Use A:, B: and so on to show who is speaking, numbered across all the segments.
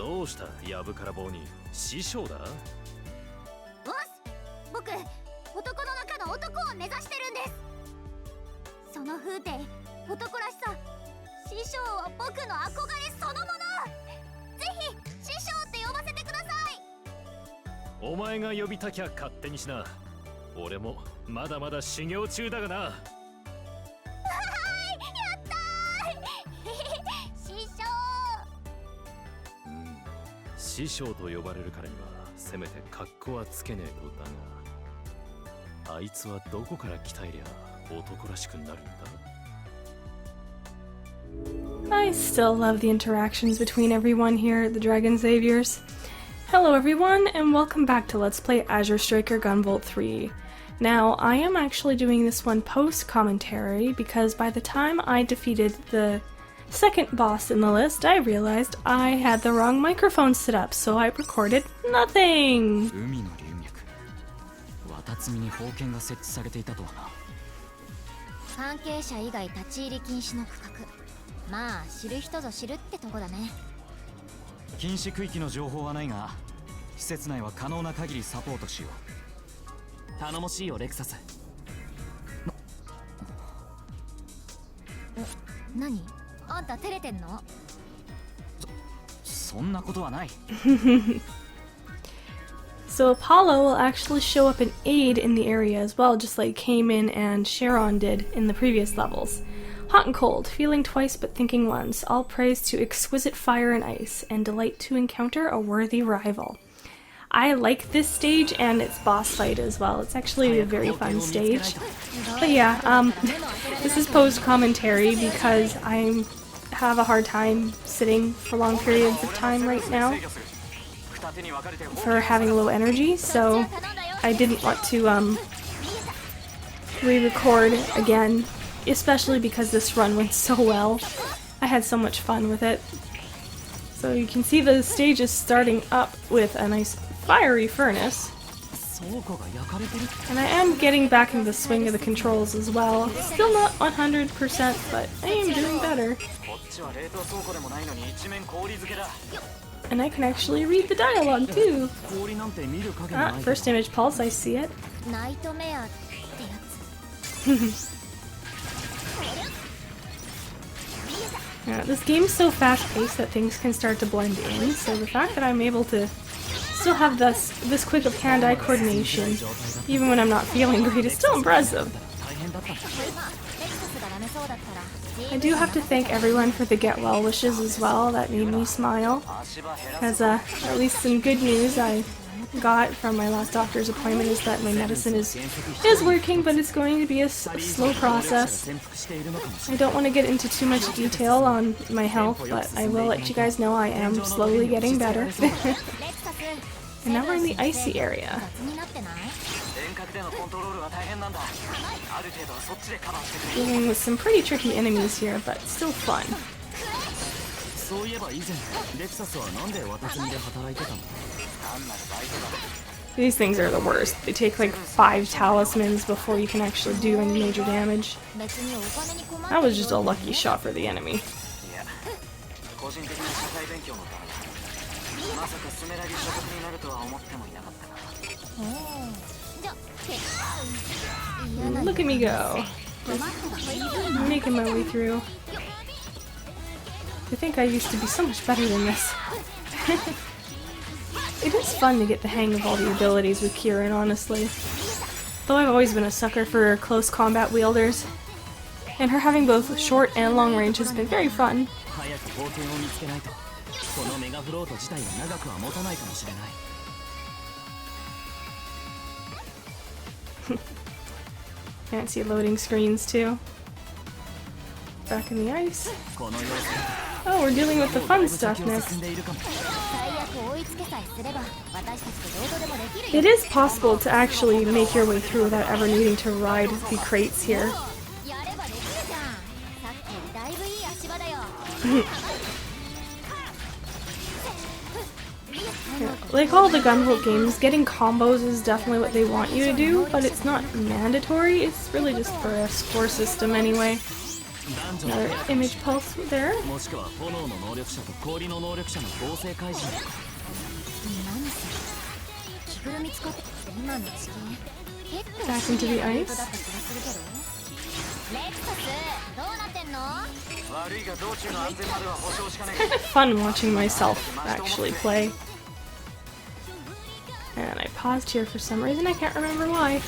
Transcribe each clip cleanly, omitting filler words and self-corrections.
A: どうしたやぶから棒に師匠だ。
B: 僕、男の中の男を目指してるんです。その風景、男らしさ、師匠は僕の憧れそのもの。ぜひ師匠って呼ばせてください。
A: お前が呼びたきゃ勝手にしな。俺もまだまだ修行中だがな。
B: はい、やったー師匠。
A: 師匠と呼ばれるからにはせめて格好はつけねえとだが、あいつはどこから鍛えりゃ男らしくなるんだ。
C: I still love the interactions between everyone here at the Dragon Saviors. Hello everyone, and welcome back to Let's Play Azure Striker Gunvolt 3. Now, I am actually doing this one post-commentary because by the time I defeated the second boss in the list, I realized I had the wrong microphone set up, so I recorded nothing!
B: 関係者以外立ち入り禁止の区画。まあ知る人ぞ知るってとこだね。
D: 禁止区域の情報はないが、施設内は可能な限りサポートしよう。頼もしいよレクサス。
B: 何？あんた照れてんの？
D: そんなことはない。
C: So Apollo will actually show up and aid in the area as well, just like Cayman and Sharon did in the previous levels. Hot and cold, feeling twice but thinking once, all praise to exquisite fire and ice, and delight to encounter a worthy rival. I like this stage and its boss fight as well. It's actually a very fun stage. But yeah, this is post-commentary because I have a hard time sitting for long periods of time right now for having low energy, so I didn't want to re-record again, especially because this run went so well. I had so much fun with it. So you can see the stage is starting up with a nice fiery furnace. And I am getting back into the swing of the controls as well. Still not 100%, but I am doing better. And I can actually read the dialogue too. Ah, first image pulse, I see it. Yeah, this game's so fast-paced that things can start to blend in, so the fact that I'm able to still have this quick of hand-eye coordination, even when I'm not feeling great, is still impressive. I do have to thank everyone for the get well wishes as well. That made me smile, because at least some good news I got from my last doctor's appointment is that my medicine is working, but it's going to be a slow process. I don't want to get into too much detail on my health, but I will let you guys know I am slowly getting better. And now we're in the icy area. Dealing with some pretty tricky enemies here, but still fun. These things are the worst. They take like 5 talismans before you can actually do any major damage. That was just a lucky shot for the enemy. Look at me go. Just making my way through. I think I used to be so much better than this. It is fun to get the hang of all the abilities with Kieran, honestly. Though I've always been a sucker for close combat wielders, and her having both short and long range has been very fun. Fancy loading screens too. Back in the ice. Oh, we're dealing with the fun stuff next. It is possible to actually make your way through without ever needing to ride the crates here. Like all the Gunvolt games, getting combos is definitely what they want you to do, but it's not mandatory, it's really just for a score system anyway.
D: 男女の
C: Another
D: ペアかもし
C: image
D: れない
C: pulse there.
D: もしくは炎の能力者と氷の能力者の合成怪人
B: 何それ着ぐるみ使って今の地形結構
C: Back into the
B: シリアスなルー
C: ice.
B: トだった気がするけどレクサスどうなってんの
D: 悪いが道中の安全までは保証しかね
C: Kind of fun watching myself actually play. And I paused here for some reason, I can't remember why.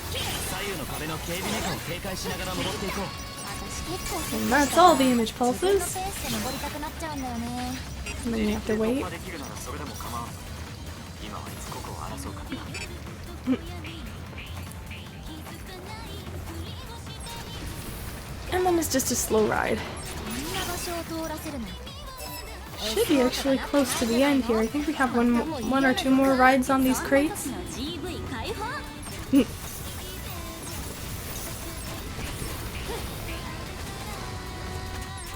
D: 左右の壁の警備メカを警戒しながら登っていこう
B: 私結構
C: And that's all the image
B: 自分の
C: pulses.
B: ペースで登りたくなっちゃうんだよね
C: And then you have to
D: 突
C: wait.
D: 破できるならそれでも構わん今はいつここを争うかな
C: And then it's just a slow ride.
B: こんな場所を通らせるなんて
C: Should be actually close to the end here. I think we have one or two more rides on these crates.
B: GV 解放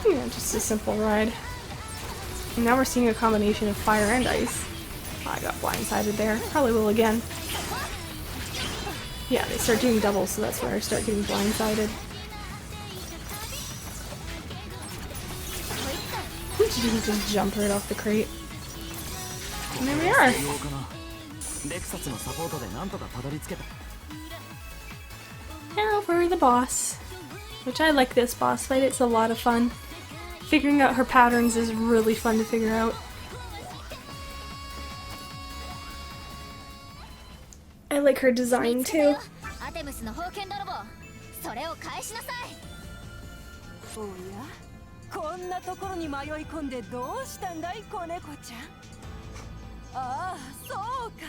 C: Yeah, just a simple ride. And now we're seeing a combination of fire and ice. I got blindsided there. Probably will again. Yeah, they start doing doubles, so that's where I start getting blindsided. You just jump right off the crate. And there we are.
D: 必要かなレクサスのサポートでなんとかたどり着けた
C: Now for the boss. Which I like this boss fight, it's a lot of fun. Figuring out her patterns is really fun to figure out. I like her design too.
B: アテムスの封建泥棒それを返しなさい
E: おやこんなところに迷い込んでどうしたんだい子猫ちゃんああそうか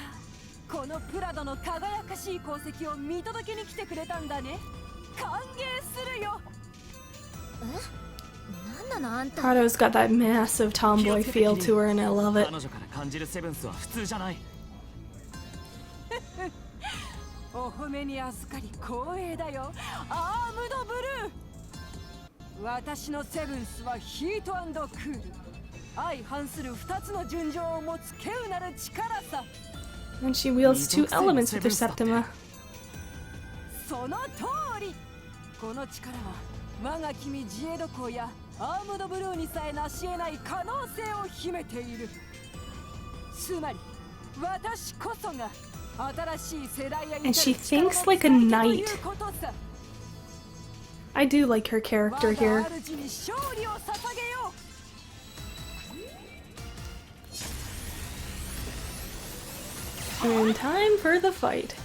E: このプラドの輝かしい功績を見届けに来てくれたんだね歓迎するよ
B: なんなのあんた
C: Prado's got that massive tomboy feel to her and I love it.
D: 彼女から感じるセブンスは普通じゃない
E: お褒めに預かり光栄だよアームドブルー私のセブンスはヒート&クール相反する2つの順序を持つ稀有なる力さ
C: And she wields two elements with her Septima.
E: その通りこの力は我が君ジエド公やアームドブルーにさえ成し得ない可能性を秘めているつまり私こそが新しい世代へ
C: And she thinks like a knight. I do like her character here. And time for the fight.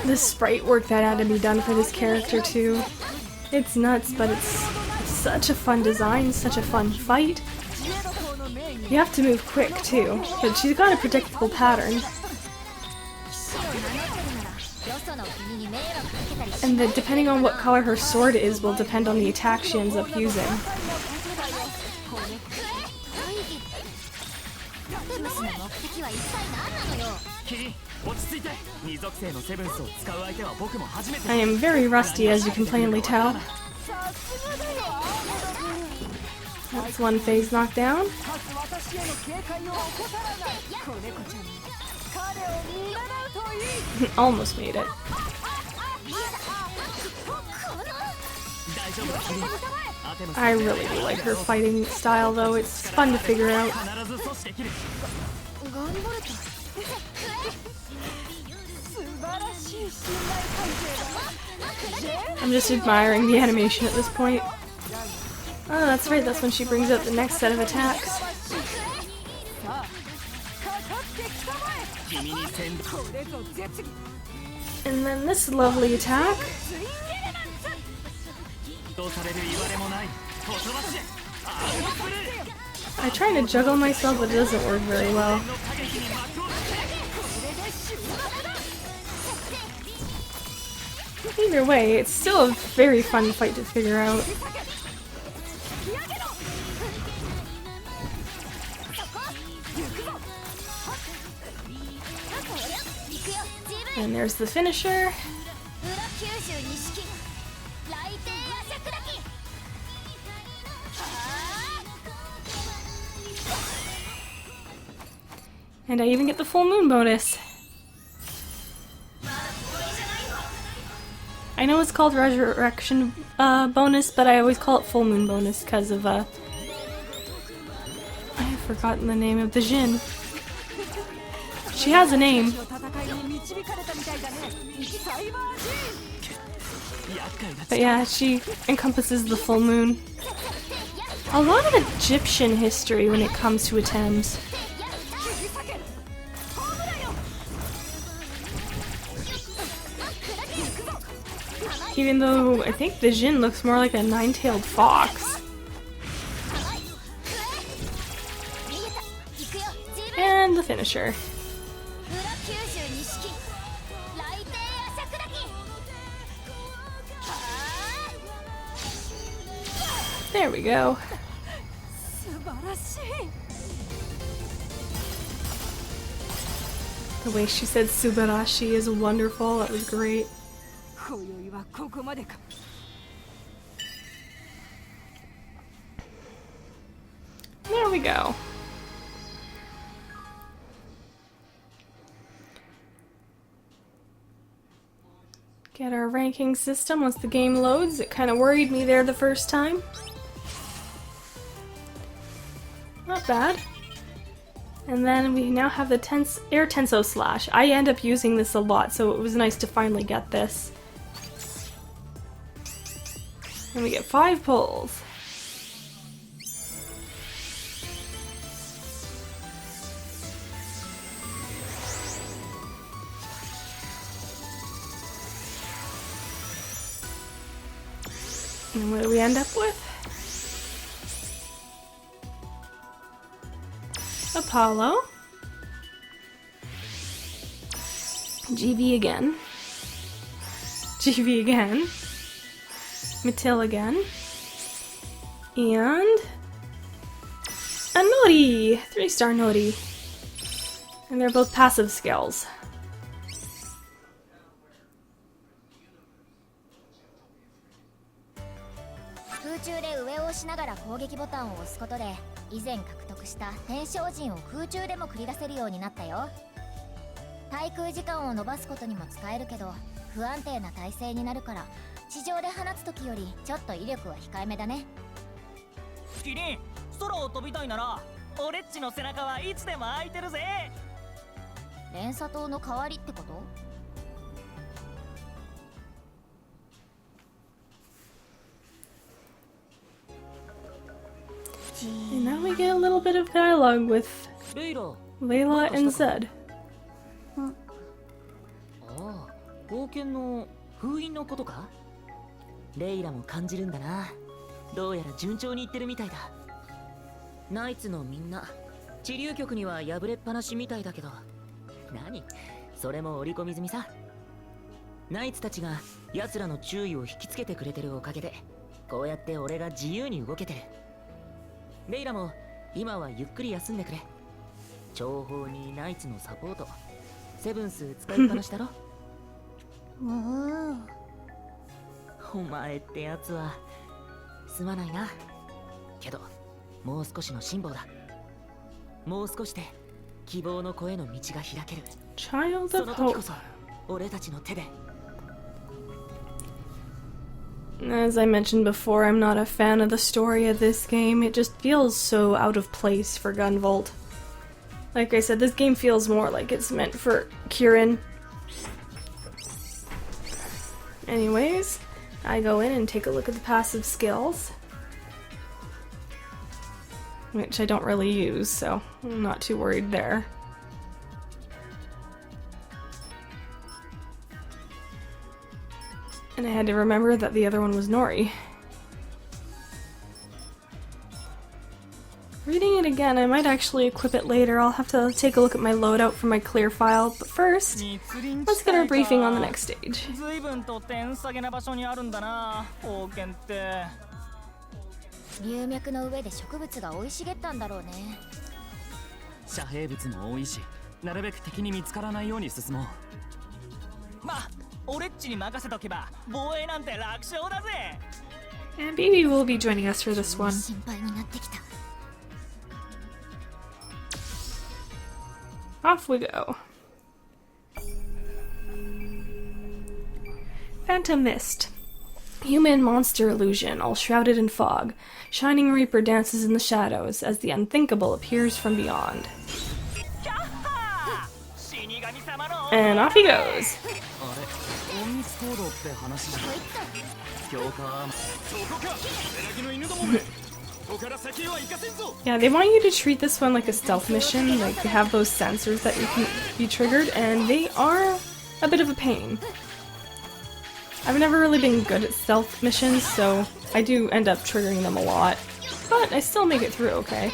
C: The sprite work that had to be done for this character too. It's nuts, but it's such a fun design, such a fun fight. You have to move quick too, but she's got a predictable pattern. And that depending on what color her sword is will depend on the attack she ends up using. I am very rusty, as you can plainly tell. That's one phase knocked down. Almost made it. I really do like her fighting style though, it's fun to figure out. I'm just admiring the animation at this point. Oh, that's right, that's when she brings out the next set of attacks. And then this lovely attack. I try to juggle myself, but it doesn't work very well. Either way, it's still a very fun fight to figure out. And there's the finisher. And I even get the full moon bonus. I know it's called resurrection bonus, but I always call it full moon bonus because of I have forgotten the name of the Jinn. She has a name. But yeah, she encompasses the full moon. A lot of Egyptian history when it comes to attempts. Even though I think the Jinn looks more like a nine-tailed fox. And the finisher. There we go. The way she said Subarashi is wonderful. That was great. There we go. Get our ranking system once the game loads. It kind of worried me there the first time. Not bad. And then we now have the Air Tenso Slash. I end up using this a lot, so it was nice to finally get this. And we get 5 pulls. And what do we end up with? Apollo. GV again. GV again. Matil again. And a Nori! 3-star Nori. And they're both passive skills. And now we get a little bit of dialogue with Layla and Zed.
F: 冒険の封印のことか？レイラも感じるんだな。どうやら順調にいってるみたいだ。ナイツのみんな、治療局には破れっぱなしみたいだけど、何？それも織り込み済みさ。ナイツたちが奴らの注意を引きつけてくれてるおかげで、こうやって俺が自由に動けてる。レイラも今はゆっくり休んでくれ。情報にナイツのサポート、セブンス使いっぱなしだろ。お前ってやつはすまないな。けどもう少しの辛抱だ。もう少しで希望の声の道が開ける。
C: Child
F: そ
C: of
F: の時こ
C: Hope.
F: そ俺たちの手で。
C: As I mentioned before, I'm not a fan of the story of this game. It just feels so out of place for Gunvolt. Like I said, this game feels more like it's meant for Kieran. Anyways, I go in and take a look at the passive skills, which I don't really use, so I'm not too worried there. And I had to remember that the other one was Nori. Reading it again, I might actually equip it later. I'll have to take a look at my loadout for my clear file, but first, let's get our briefing on the next stage.
G: 随分と点下げな場所にあるんだな、王権って。
B: 流脈の上で植物が生い茂ったんだろうね。
D: 遮蔽物も多いし、なるべく敵に見つからないように進もう。
G: まあ、俺っちに任せとけば防衛なんて楽勝だぜ。
C: And Bibi will be joining us for this one.
B: 心配になってきた。
C: Off we go. Phantom Mist. Human monster illusion, all shrouded in fog. Shining Reaper dances in the shadows as the unthinkable appears from beyond. And off he goes.
D: あれ隠密行動って話じゃない教官そこかエラギの犬どもめここから先へは行かせんぞ
C: Yeah, they want you to treat this one like a stealth mission, like they have those sensors that you can be triggered, and they are a bit of a pain. I've never really been good at stealth missions, so I do end up triggering them a lot, but I still make it through okay.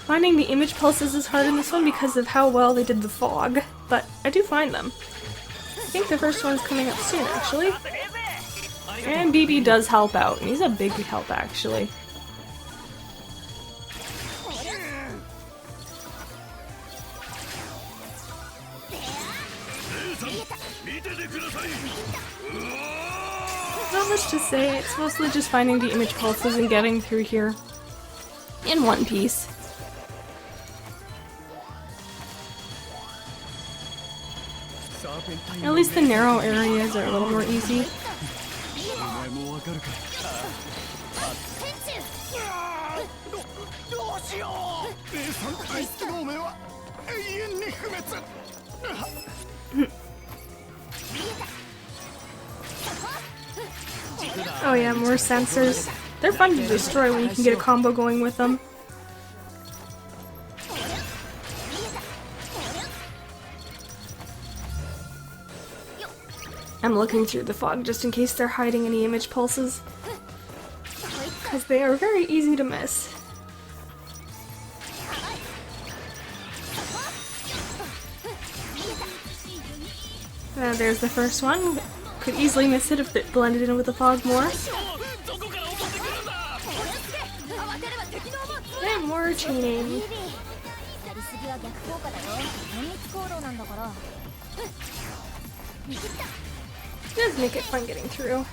C: Finding the image pulses is hard in this one because of how well they did the fog, but I do find them. I think the first one's coming up soon, actually. And BB does help out, and he's a big help, actually. Not much to say, it's mostly just finding the image pulses and getting through here in one piece. At least the narrow areas are a little more easy.
D: お前もわかるか
H: どうしよう姉さん大好きのおめえは永遠に不滅
C: Oh yeah, more sensors. They're fun to destroy when you can get a combo going with them. I'm looking through the fog just in case they're hiding any image pulses, because they are very easy to miss. There's the first one. Could easily miss it if it blended in with the fog more. And more chaining. Does make it fun getting through.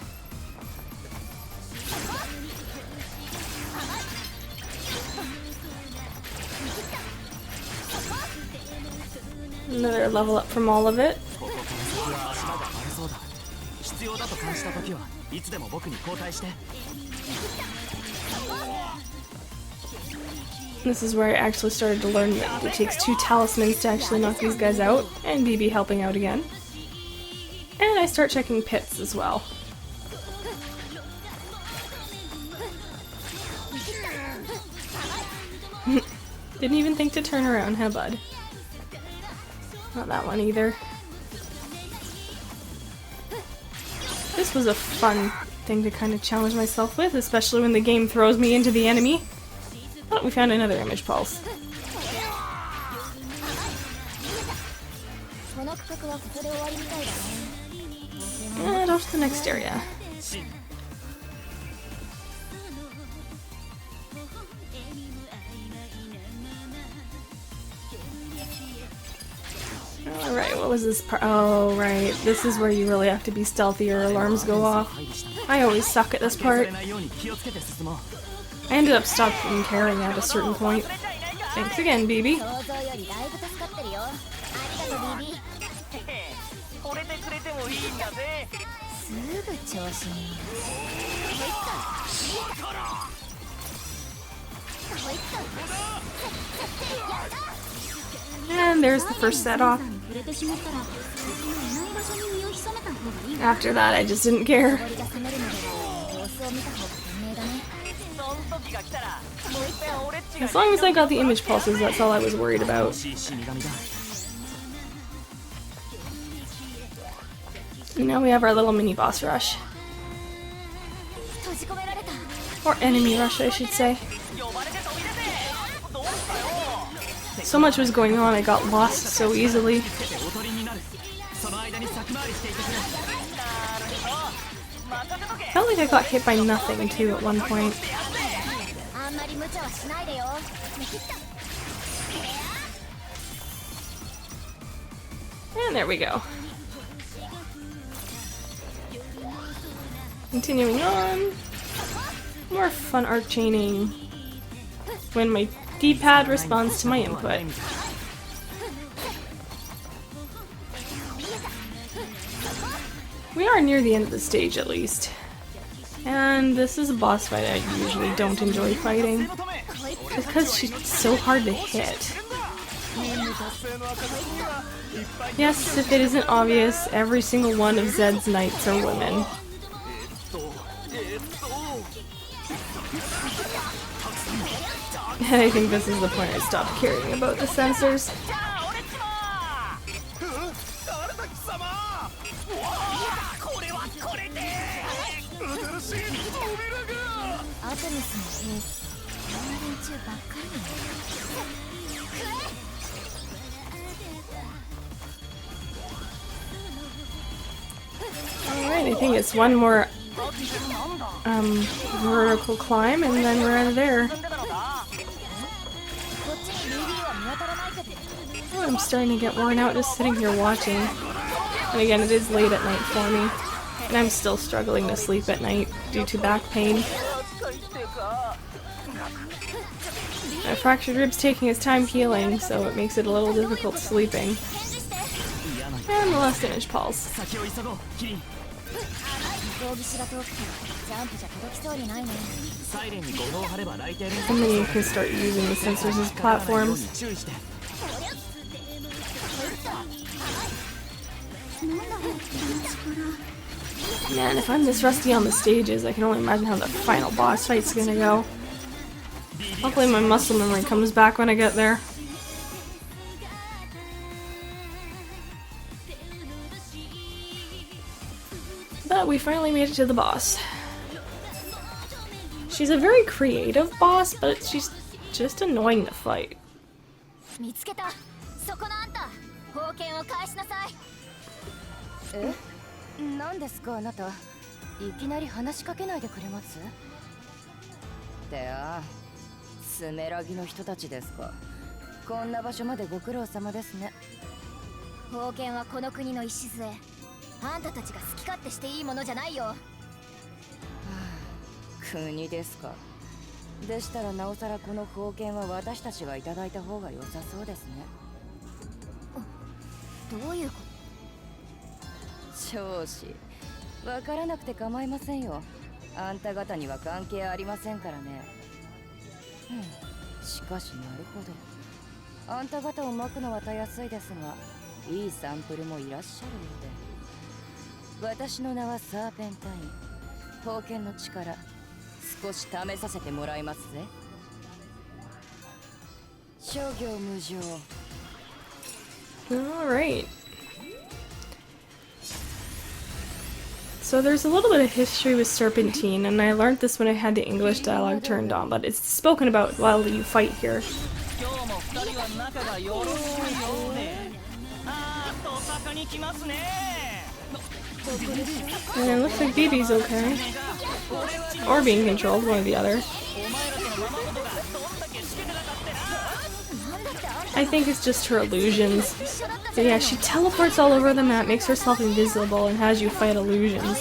C: Another level up from all of it.
D: 必要だと感じた時はいつでも僕に交代して
C: This is where I actually started to learn that it takes 2 talismans to actually knock these guys out, and BB helping out again. And I start checking pits as well. Didn't even think to turn around, huh, bud? Not that one either. This was a fun thing to kind of challenge myself with, especially when the game throws me into the enemy. Oh, we found another image pulse. And off to the next area. Alright, what was this part? Oh, right. This is where you really have to be stealthy or alarms go off. I always suck at this part. I ended up stopping caring at a certain point. Thanks again, BB. And there's the first set off. After that, I just didn't care. As long as I got the image pulses, that's all I was worried about. And now we have our little mini boss rush. Or enemy rush, I should say. So much was going on, I got lost so easily. Felt like I got hit by nothing too at one point. And there we go. Continuing on. More fun arc chaining when my D-pad responds to my input. We are near the end of the stage at least. And this is a boss fight I usually don't enjoy fighting. Just because she's so hard to hit. Yes, if it isn't obvious, every single one of Zed's knights are women. And I think this is the point I stopped caring about the censors. Alright, I think it's one more vertical climb and then we're out of there. Oh, I'm starting to get worn out just sitting here watching. And again, it is late at night for me. And I'm still struggling to sleep at night due to back pain. My fractured rib's taking its time healing, so it makes it a little difficult sleeping. And the last image pulse. And then you can start using the sensors as platforms. Man, if I'm this rusty on the stages, I can only imagine how the final boss fight's gonna go. Hopefully my muscle memory comes back when I get there. But we finally made it to the boss. She's a very creative boss, but she's just annoying to fight. Alright. So there's a little bit of history with Serpentine, and I learned this when I had the English dialogue turned on, but it's spoken about while you fight here. And it looks like BB's okay. Or being controlled, one or the other. I think it's just her illusions. But yeah, she teleports all over the map, makes herself invisible, and has you fight illusions.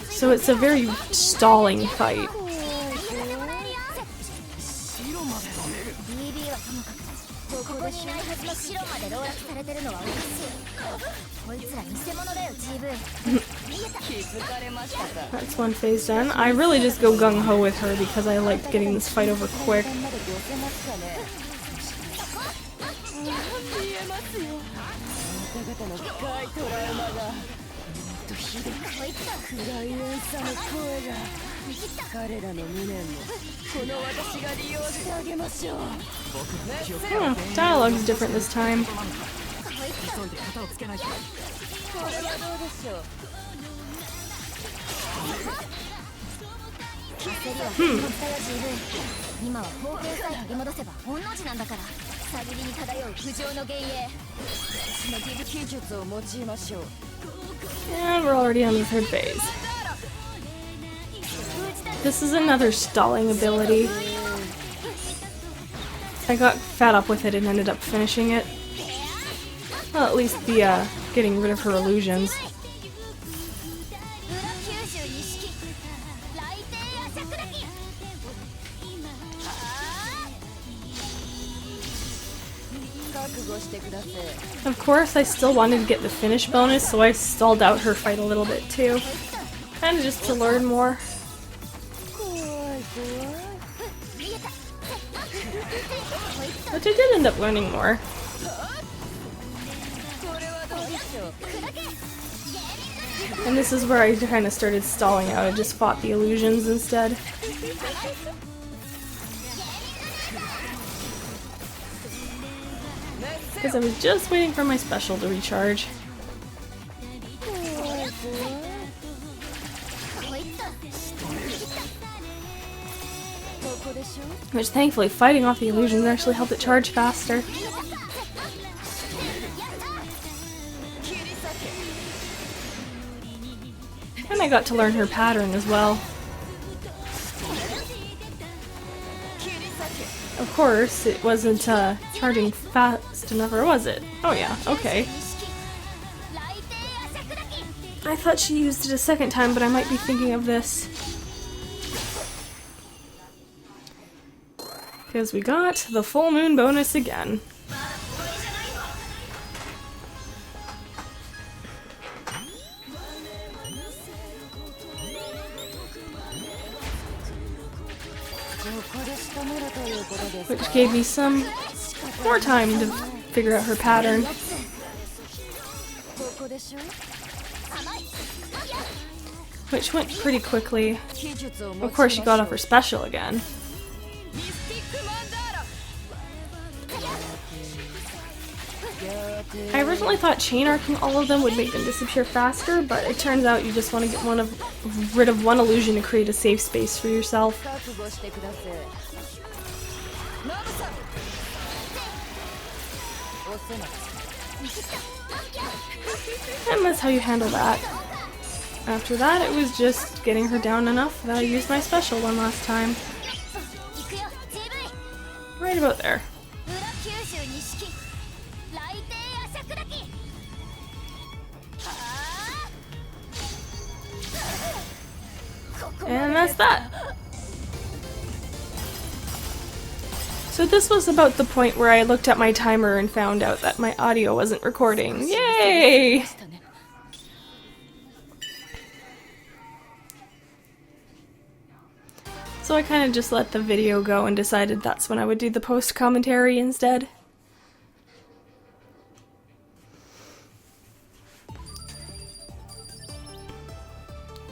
C: So it's a very stalling fight. That's one phase done. I really just go gung-ho with her because I like getting this fight over quick. Dialogue's different this time. And we're already on the third phase. This is another stalling ability. I got fed up with it and ended up finishing it. Well, at least the getting rid of her illusions. Of course, I still wanted to get the finish bonus, so I stalled out her fight a little bit too. Kinda just to learn more. But I did end up learning more. And this is where I kind of started stalling out. I just fought the illusions instead. Because I was just waiting for my special to recharge. Which thankfully, fighting off the illusions actually helped it charge faster. And I got to learn her pattern as well. Of course, it wasn't charging fast enough, or was it? Oh yeah, okay. I thought she used it a second time, but I might be thinking of this. Because we got the full moon bonus again. Which gave me some more time to figure out her pattern. Which went pretty quickly. Of course, she got off her special again. I originally thought chain arcing all of them would make them disappear faster, but it turns out you just want to get rid of one illusion to create a safe space for yourself. And that's how you handle that. After that, it was just getting her down enough that I used my special one last time. Right about there. And that's that. So this was about the point where I looked at my timer and found out that my audio wasn't recording. Yay! So I kind of just let the video go and decided that's when I would do the post commentary instead.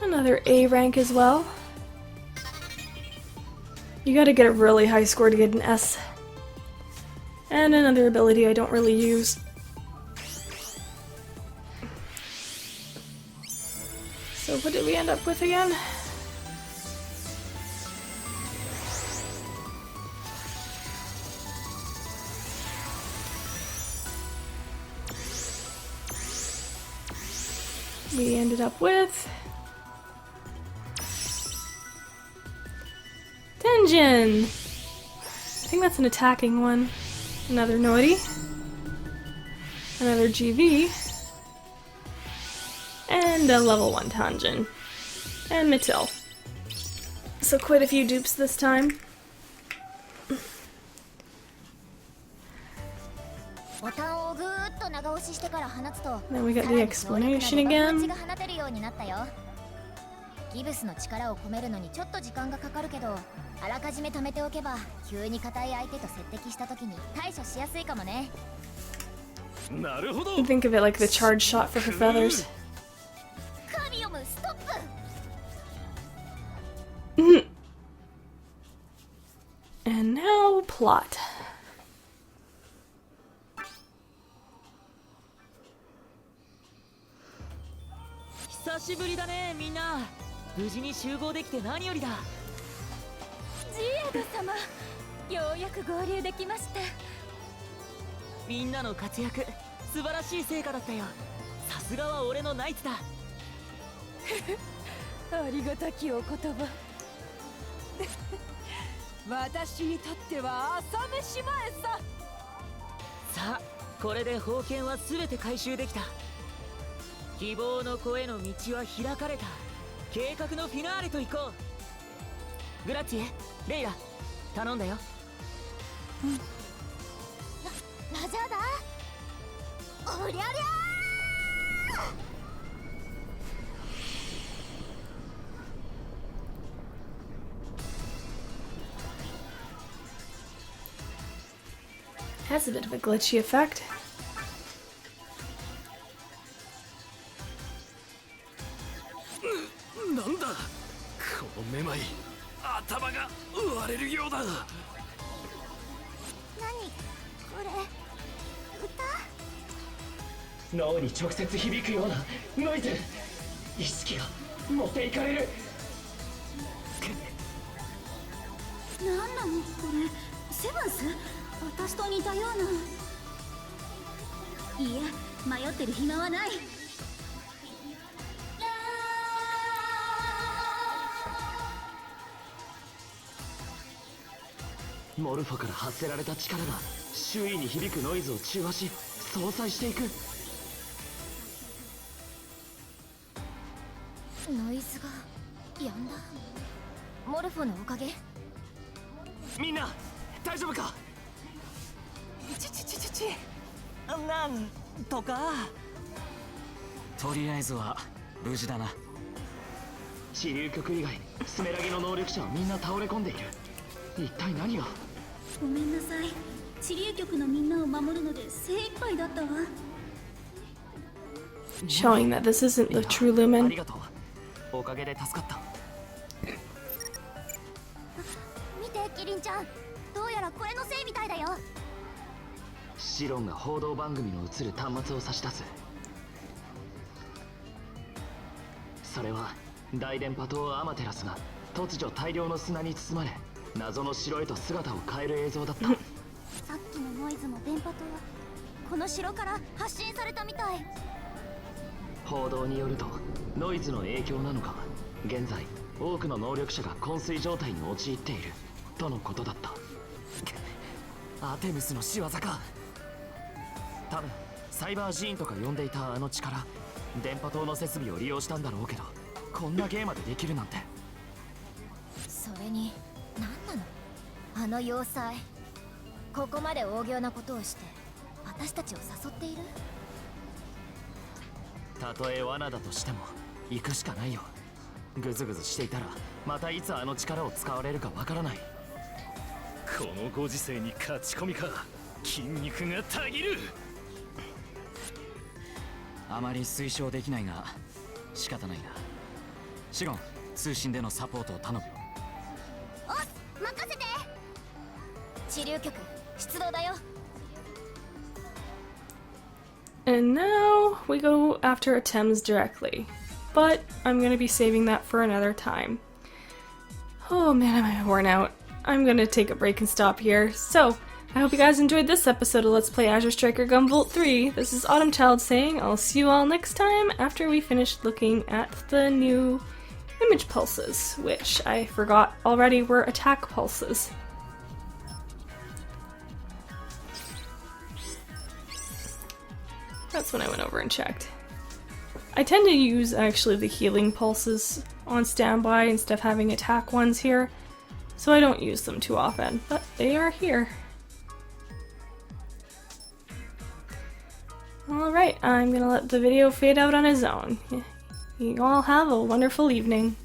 C: Another A rank as well. You gotta get a really high score to get an S. And another ability I don't really use. So what did we end up with again? We ended up with Tenjin! I think that's an attacking one. Another Nori. Another GV. And a level 1 Tanjin. And Matil. So quite a few dupes this time. Then we got the explanation again. ギブスの力を込めるのにちょっと時間がかかるけど、あらかじめ貯めておけば急に硬い相手と接敵した時に対処しやすいかもね。なるほど。Think of it like the charge shot for her feathers. カリオムストップ。And now plot.
F: 久しぶりだね、みんな。無事に集合できて何よりだ。
E: ジエド様、ようやく合流できました。
F: みんなの活躍、素晴らしい成果だったよ。さすがは俺のナイツだ。
E: ありがたきお言葉。私にとっては朝飯前さ。
F: さあ、これで宝剣は全て回収できた。希望の子への道は開かれた。計画のフィナーレと行こう。グラッチエ、レイラ、頼んだよ。
B: ラジャーだ。おりゃりゃ
C: ー Has a bit of a glitchy effect.
A: なんだこのめまい、頭が割れるようだ。
B: 何これ、歌？
D: 脳に直接響くようなノイズ。意識が持っていかれる。
B: なんなのこれ、セブンス？私と似たような。いいえ、迷ってる暇はない。
D: モルフォから発せられた力が周囲に響くノイズを中和し相殺していく。
B: ノイズが止んだ。モルフォのおかげ？
D: みんな大丈夫か？
G: なんとか。
D: とりあえずは無事だな。地流局以外スメラギの能力者はみんな倒れ込んでいる。一体何が？
B: ごめんなさい。地流局のみんなを守るので精一杯だったわ。
C: Showing that this isn't the true
D: あり
C: Lumen.
D: がとう。おかげで助かった。
B: 見てキリンちゃん、どうやらこれのせいみたいだよ。
D: シロンが報道番組の映る端末を差し出す。それは大電波塔アマテラスが突如大量の砂に包まれ謎の城へと姿を変える映像だった。
B: さっきのノイズも電波塔はこの城から発信されたみたい。
D: 報道によるとノイズの影響なのか、現在多くの能力者が昏睡状態に陥っているとのことだった。アテムスの仕業か。多分サイバージーンとか呼んでいたあの力、電波塔の設備を利用したんだろうけど、こんなゲームまでできるなんて。
B: それに何なのあの要塞。ここまで大行なことをして私たちを誘っている。
D: たとえ罠だとしても行くしかないよ。グズグズしていたらまたいつあの力を使われるかわからない。
A: このご時世に勝ち込みか。筋肉がたぎる。
D: あまり推奨できないが仕方ないな。シロン、通信でのサポートを頼む。
B: おっ、任せて。地流局出動だよ。
C: And now we go after Thames directly. But I'm gonna be saving that for another time. Oh man, am I worn out. I'm gonna take a break and stop here. So, I hope you guys enjoyed this episode of Let's Play Azure Striker Gunvolt 3. This is Autumn Child saying I'll see you all next time after we finish looking at the new image pulses, which I forgot already were attack pulses. That's when I went over and checked. I tend to use actually the healing pulses on standby instead of having attack ones here, so I don't use them too often, but they are here. Alright, I'm gonna let the video fade out on its own. You all have a wonderful evening.